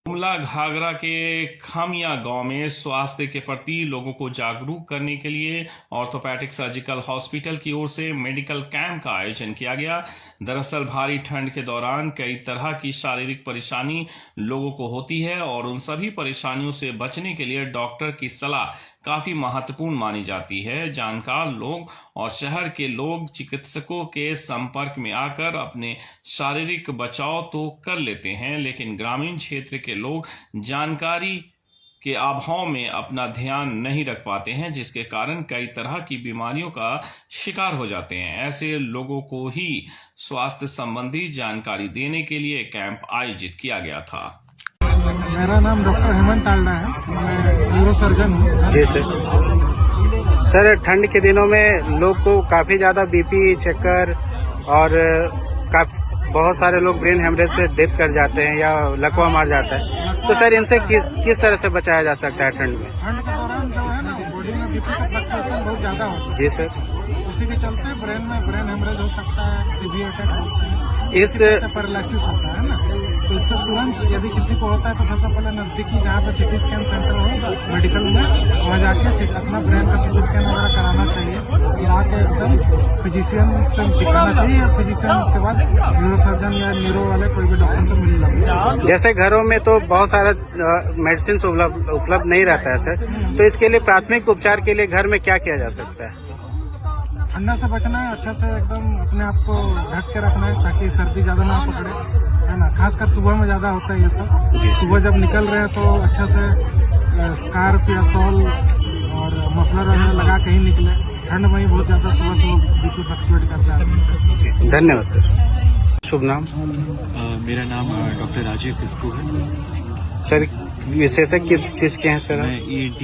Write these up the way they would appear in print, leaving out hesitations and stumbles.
गुमला घाघरा के खामिया गांव में स्वास्थ्य के प्रति लोगों को जागरूक करने के लिए ऑर्थोपेडिक सर्जिकल हॉस्पिटल की ओर से मेडिकल कैंप का आयोजन किया गया। दरअसल भारी ठंड के दौरान कई तरह की शारीरिक परेशानी लोगों को होती है और उन सभी परेशानियों से बचने के लिए डॉक्टर की सलाह काफी महत्वपूर्ण मानी जाती है। जानकार लोग और शहर के लोग चिकित्सकों के संपर्क में आकर अपने शारीरिक बचाव तो कर लेते हैं, लेकिन ग्रामीण क्षेत्र के लोग जानकारी के अभाव में अपना ध्यान नहीं रख पाते हैं, जिसके कारण कई तरह की बीमारियों का शिकार हो जाते हैं। ऐसे लोगों को ही स्वास्थ्य संबंधी जानकारी देने के लिए कैंप आयोजित किया गया था। मेरा नाम डॉक्टर हेमंत तालडा है, मैं न्यूरो सर्जन हूँ। जी सर, ठंड के दिनों में लोग को काफी ज्यादा बीपी, चक्कर और बहुत सारे लोग ब्रेन हेमरेज से डेथ कर जाते हैं या लकवा मार जाता है। तो सर इनसे किस तरह से बचाया जा सकता है ठंड में? ठंड के दौरान जो है ना, बॉडी में बीपी का फ्लक्चुएशन बहुत ज्यादा होता है। जी सर, उसी के चलते ब्रेन हेमरेज हो सकता है, सीवियर अटैक होता है, इस पैरालिसिस होता है ना। तो इसका तुरंत यदि किसी को होता है तो सबसे पहले नजदीकी जहाँ पे सिटी स्कैन सेंटर हो मेडिकल में, वहाँ जाके अपना ब्रेन का सिटी स्कैन वगैरह कराना चाहिए। आके एकदम फिजिशियन से दिखाना चाहिए और फिजिशियन के बाद न्यूरो सर्जन या न्यूरो वाले कोई भी डॉक्टर से मिल लेंगे। जैसे घरों में तो बहुत सारा मेडिसिन उपलब्ध नहीं रहता है सर, तो इसके लिए प्राथमिक उपचार के लिए घर में क्या किया जा सकता है? ठंडा से बचना है, अच्छा से एकदम अपने आप को ढक के रखना है ताकि सर्दी ज्यादा ना पकड़े, है ना। खासकर सुबह में ज्यादा होता है ये सब। सुबह जब निकल रहे हैं तो अच्छा से स्कार्फ या शॉल और मफलर लगा के ही निकले। ठंड में ही बहुत ज्यादा सुबह बीपी फ्लक्चुएट करता है। धन्यवाद सर। शुभ नाम? मेरा नाम डॉक्टर राजीव किस्कू है। सर विशेषज्ञ किस चीज के हैं सर? मैं ENT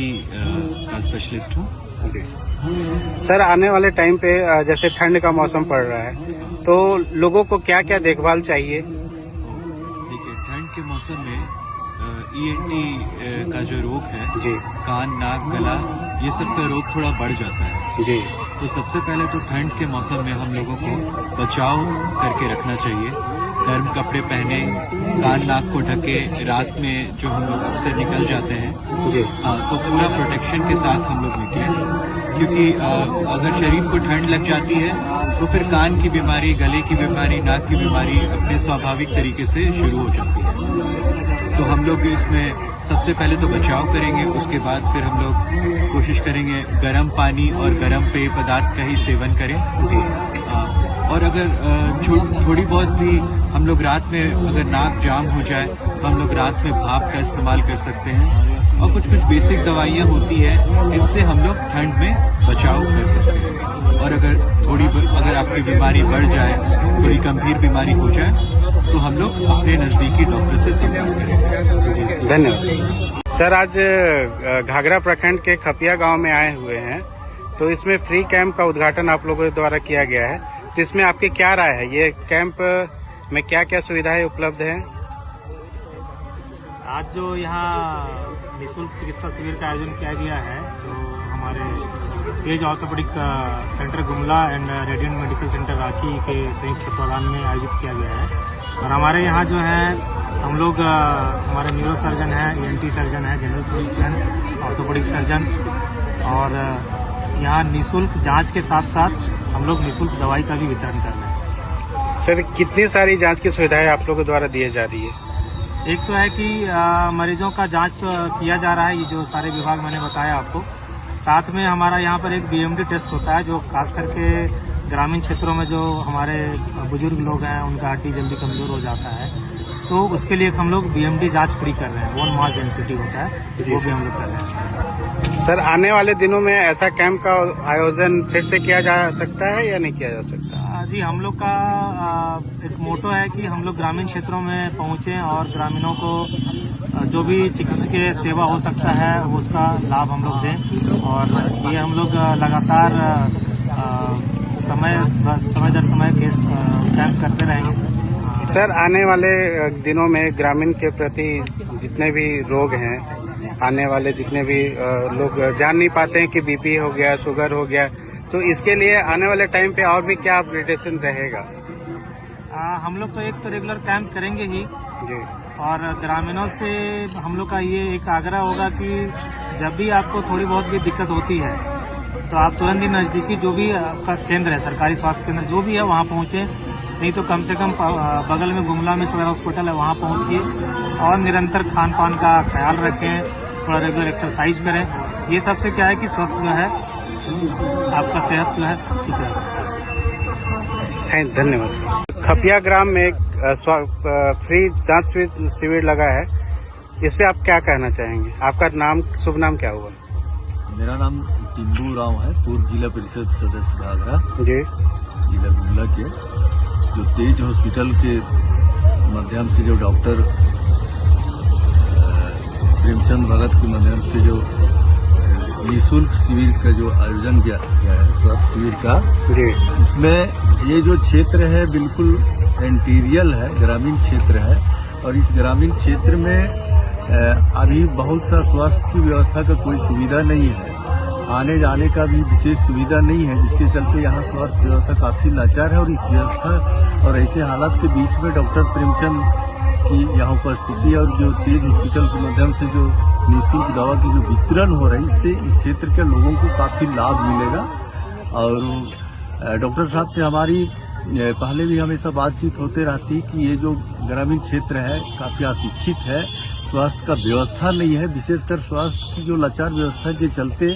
का स्पेशलिस्ट हूँ। सर आने वाले टाइम पे जैसे ठंड का मौसम पड़ रहा है, तो लोगों को क्या क्या देखभाल चाहिए? देखिए, ठंड के मौसम में ENT का जो रोग है जी, कान, नाक, गला, ये सब का रोग थोड़ा बढ़ जाता है जी। तो सबसे पहले तो ठंड के मौसम में हम लोगों को बचाव करके रखना चाहिए। गर्म कपड़े पहने, कान नाक को ढके, रात में जो हम लोग अक्सर निकल जाते हैं जी, तो पूरा प्रोटेक्शन के साथ हम लोग निकलें, क्योंकि अगर शरीर को ठंड लग जाती है तो फिर कान की बीमारी, गले की बीमारी, नाक की बीमारी अपने स्वाभाविक तरीके से शुरू हो जाती है। तो हम लोग इसमें सबसे पहले तो बचाव करेंगे, उसके बाद फिर हम लोग कोशिश करेंगे गर्म पानी और गर्म पेय पदार्थ का ही सेवन करें जी। और अगर थोड़ी बहुत भी हम लोग रात में अगर नाक जाम हो जाए तो हम लोग रात में भाप का इस्तेमाल कर सकते हैं और कुछ बेसिक दवाइयाँ होती है, इनसे हम लोग ठंड में बचाव कर सकते हैं। और अगर आपकी बीमारी बढ़ जाए, थोड़ी गंभीर बीमारी हो जाए, तो हम लोग अपने नजदीकी डॉक्टर से संपर्क करेंगे। धन्यवाद सर। आज घाघरा प्रखंड के खपिया गांव में आए हुए हैं, तो इसमें फ्री कैंप का उद्घाटन आप लोगों द्वारा किया गया है, तो इसमें आपकी क्या राय है? ये कैंप में क्या क्या सुविधाएं उपलब्ध हैं? आज जो यहाँ निःशुल्क चिकित्सा शिविर का आयोजन किया गया है, जो हमारे Tej orthopaedic centre Gumla and radiant medical centre Ranchi के संयुक्त तत्वाधान में आयोजित किया गया है। और हमारे यहाँ जो है हम लोग हमारे न्यूरो सर्जन है, ENT सर्जन है, जनरल फिजिशियन, ऑर्थोपेडिक सर्जन, और यहाँ निःशुल्क जांच के साथ साथ हम लोग निःशुल्क दवाई का भी वितरण कर रहे हैं। सर कितनी सारी जांच की सुविधाएं आप लोगों द्वारा दी जा रही है? एक तो है कि मरीजों का जांच किया जा रहा है, ये जो सारे विभाग मैंने बताया आपको। साथ में हमारा यहाँ पर एक BMD टेस्ट होता है, जो खास करके ग्रामीण क्षेत्रों में जो हमारे बुजुर्ग लोग हैं उनका हड्डी जल्दी कमजोर हो जाता है, तो उसके लिए हम लोग BMD जांच फ्री कर रहे हैं। बोन मास डेंसिटी होता है, वो भी हम लोग कर रहे हैं। सर आने वाले दिनों में ऐसा कैंप का आयोजन फिर से किया जा सकता है या नहीं किया जा सकता? जी, हम लोग का एक मोटो है कि हम लोग ग्रामीण क्षेत्रों में पहुंचे और ग्रामीणों को जो भी चिकित्सकीय सेवा हो सकता है उसका लाभ हम लोग दें, और ये हम लोग लगातार समय दर समय केस कैंप करते रहेंगे। सर आने वाले दिनों में ग्रामीण के प्रति जितने भी रोग हैं, आने वाले जितने भी लोग जान नहीं पाते हैं कि बीपी हो गया, शुगर हो गया, तो इसके लिए आने वाले टाइम पे और भी क्या अपडेटेशन रहेगा? हम लोग तो एक तो रेगुलर कैंप करेंगे ही जी, और ग्रामीणों से हम लोग का ये एक आग्रह होगा कि जब भी आपको थोड़ी बहुत भी दिक्कत होती है तो आप तुरंत ही नज़दीकी जो भी आपका केंद्र है, सरकारी स्वास्थ्य केंद्र जो भी है, वहाँ पहुँचे। नहीं तो कम से कम बगल में गुमला में सदर हॉस्पिटल है, वहाँ पहुँचिए और निरंतर खान पान का ख्याल रखें, थोड़ा रेगुलर एक्सरसाइज करें। ये सबसे क्या है कि स्वस्थ जो है आपका सेहत जो है ठीक रह सकता है। धन्यवाद सर। खपिया ग्राम में एक फ्री जांच शिविर लगा है, इस पे आप क्या कहना चाहेंगे? आपका नाम, शुभ नाम क्या हुआ? मेरा नाम टिम्बू राव है, पूर्व जिला परिषद सदस्य घाघरा जी, जिला गुमला के। जो तेज हॉस्पिटल के माध्यम से जो डॉक्टर प्रेमचंद भगत के माध्यम से जो निःशुल्क शिविर का जो आयोजन किया गया है, स्वास्थ्य शिविर का जी, इसमें ये जो क्षेत्र है बिल्कुल इंटीरियल है, ग्रामीण क्षेत्र है। और इस ग्रामीण क्षेत्र में अभी बहुत सा स्वास्थ्य की व्यवस्था का कोई सुविधा नहीं है, आने जाने का भी विशेष सुविधा नहीं है, जिसके चलते यहाँ स्वास्थ्य व्यवस्था काफी लाचार है। और इस व्यवस्था और ऐसे हालात के बीच में डॉक्टर प्रेमचंद की यहाँ उपस्थिति और जो तेज हॉस्पिटल के माध्यम से जो निःशुल्क दवा की जो वितरण हो रही है, इससे इस क्षेत्र के लोगों को काफी लाभ मिलेगा। और डॉक्टर साहब से हमारी पहले भी हमेशा बातचीत होते रहती कि ये जो ग्रामीण क्षेत्र है काफी अशिक्षित है, स्वास्थ्य का व्यवस्था नहीं है, विशेषकर स्वास्थ्य की जो लाचार व्यवस्था के चलते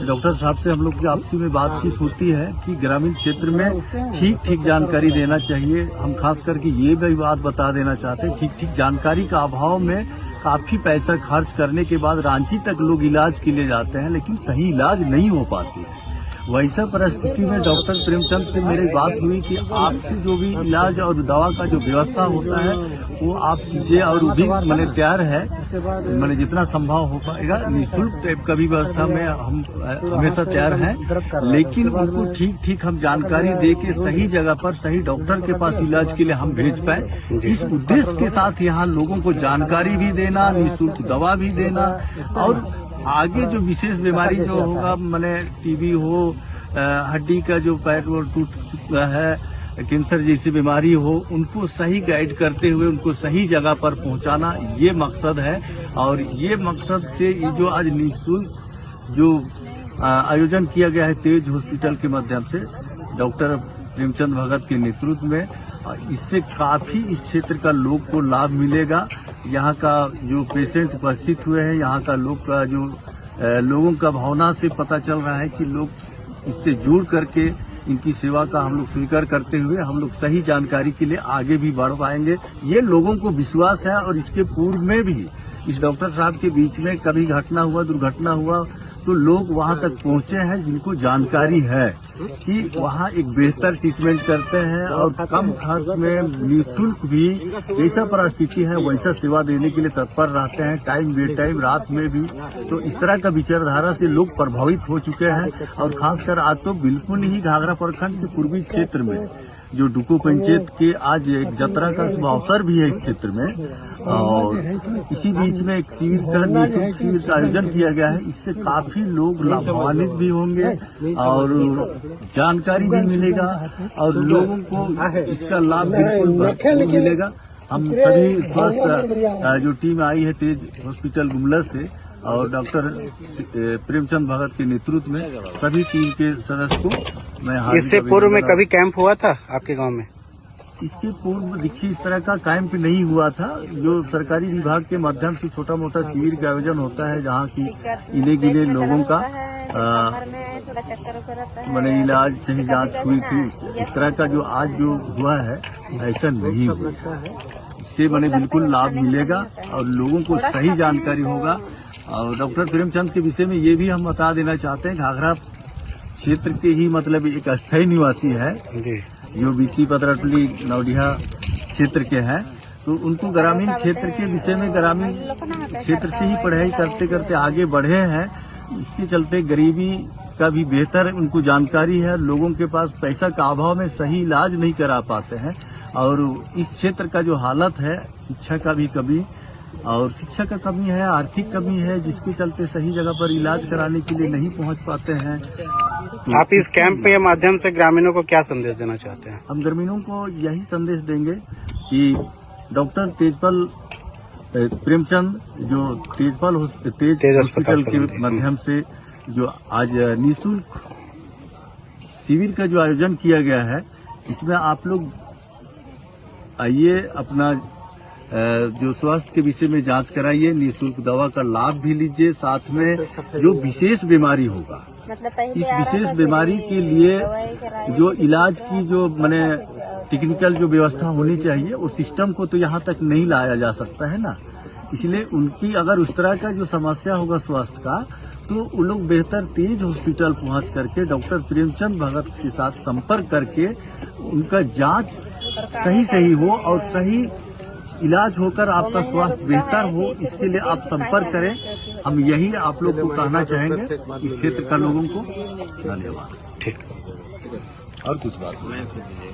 डॉक्टर साहब से हम लोग की आपसी में बातचीत होती है कि ग्रामीण क्षेत्र में ठीक जानकारी देना चाहिए। हम खास करके ये भी बात बता देना चाहते हैं, ठीक जानकारी का अभाव में काफी पैसा खर्च करने के बाद रांची तक लोग इलाज के लिए जाते हैं, लेकिन सही इलाज नहीं हो पाती है। वैसा परिस्थिति में डॉक्टर प्रेमचंद से मेरी बात हुई कि आपसे जो भी इलाज और दवा का जो व्यवस्था होता है वो आप कीजिए, और वो भी मैंने तैयार है, मैंने जितना संभव हो पाएगा निःशुल्क टाइप का भी व्यवस्था में हम हमेशा तैयार हैं। लेकिन उनको ठीक हम जानकारी दे के सही जगह पर सही डॉक्टर के पास इलाज के लिए हम भेज पाए, इस उद्देश्य के साथ यहाँ लोगों को जानकारी भी देना, निःशुल्क दवा भी देना, और आगे जो विशेष बीमारी जो होगा, मैंने टीबी हो, हड्डी का जो पैर वो टूट चुका है, कैंसर जैसी बीमारी हो, उनको सही गाइड करते हुए उनको सही जगह पर पहुंचाना, ये मकसद है। और ये मकसद से ये जो आज निःशुल्क जो आयोजन किया गया है तेज हॉस्पिटल के माध्यम से डॉक्टर प्रेमचंद भगत के नेतृत्व में, इससे काफी इस क्षेत्र का लोग को लाभ मिलेगा। यहाँ का जो पेशेंट उपस्थित हुए हैं, यहाँ का लोग का जो लोगों का भावना से पता चल रहा है कि लोग इससे जुड़ करके इनकी सेवा का हम लोग स्वीकार करते हुए हम लोग सही जानकारी के लिए आगे भी बढ़ पाएंगे, ये लोगों को विश्वास है। और इसके पूर्व में भी इस डॉक्टर साहब के बीच में कभी घटना हुआ, दुर्घटना हुआ, तो लोग वहां तक पहुंचे हैं जिनको जानकारी है कि वहां एक बेहतर ट्रीटमेंट करते हैं और कम खर्च में निःशुल्क भी जैसा परिस्थिति है वैसा सेवा देने के लिए तत्पर रहते हैं, टाइम बे टाइम रात में भी। तो इस तरह का विचारधारा से लोग प्रभावित हो चुके हैं। और खासकर आज तो बिल्कुल ही घाघरा प्रखंड के पूर्वी क्षेत्र में जो डुको पंचायत के आज एक यात्रा का शुभ अवसर भी है इस क्षेत्र में, और इसी बीच में एक शिविर का निःशुल्क शिविर का आयोजन किया गया है। इससे काफी लोग लाभान्वित भी होंगे और जानकारी भी मिलेगा और लोगों को इसका लाभ बिल्कुल मिलेगा। हम सभी स्वास्थ्य जो टीम आई है तेज हॉस्पिटल गुमला से और डॉक्टर प्रेमचंद भगत के नेतृत्व में सभी टीम के सदस्य को मैं इससे पूर्व में कभी कैंप हुआ था आपके गांव में? इसके पूर्व देखिए इस तरह का कैंप नहीं हुआ था। जो सरकारी विभाग के माध्यम से छोटा मोटा शिविर का आयोजन होता है जहाँ की इन्हें गिने लोगों का मैंने इलाज चाहे जांच हुई थी, इस तरह का जो आज जो हुआ है ऐसा नहीं हुआ। इससे मैंने बिल्कुल लाभ मिलेगा और लोगों को सही जानकारी होगा। और डॉक्टर प्रेमचंद के विषय में ये भी हम बता देना चाहते हैं, घाघरा क्षेत्र के ही मतलब एक अस्थायी निवासी है जो बीती पतरटली नवडिहा क्षेत्र के हैं, तो उनको ग्रामीण क्षेत्र के विषय में ग्रामीण क्षेत्र से ही पढ़ाई करते करते आगे बढ़े हैं। इसके चलते गरीबी का भी बेहतर उनको जानकारी है। लोगों के पास पैसा का अभाव में सही इलाज नहीं करा पाते हैं और इस क्षेत्र का जो हालत है शिक्षा का भी कमी और शिक्षा का कमी है, आर्थिक कमी है, जिसके चलते सही जगह पर इलाज कराने के लिए नहीं पहुंच पाते हैं। तो आप इस कैंप के माध्यम से ग्रामीणों को क्या संदेश देना चाहते हैं? हम ग्रामीणों को यही संदेश देंगे कि डॉक्टर तेजपाल प्रेमचंद जो तेज हॉस्पिटल के माध्यम से जो आज निःशुल्क शिविर का जो आयोजन किया गया है, इसमें आप लोग आइए, अपना जो स्वास्थ्य के विषय में जांच कराइए, निःशुल्क दवा का लाभ भी लीजिए। साथ में जो विशेष बीमारी होगा, इस विशेष बीमारी के लिए जो इलाज की जो माने टेक्निकल जो व्यवस्था होनी चाहिए, उस सिस्टम को तो यहाँ तक नहीं लाया जा सकता है ना। इसलिए उनकी अगर उस तरह का जो समस्या होगा स्वास्थ्य का, तो वो लोग बेहतर तेज हॉस्पिटल पहुंच करके डॉक्टर प्रेमचंद भगत के साथ संपर्क करके उनका जांच सही हो और सही इलाज होकर आपका स्वास्थ्य बेहतर हो, इसके लिए आप संपर्क करें। हम यही आप लोग को कहना चाहेंगे इस क्षेत्र का लोगों को। धन्यवाद। ठीक। और कुछ बात नहीं।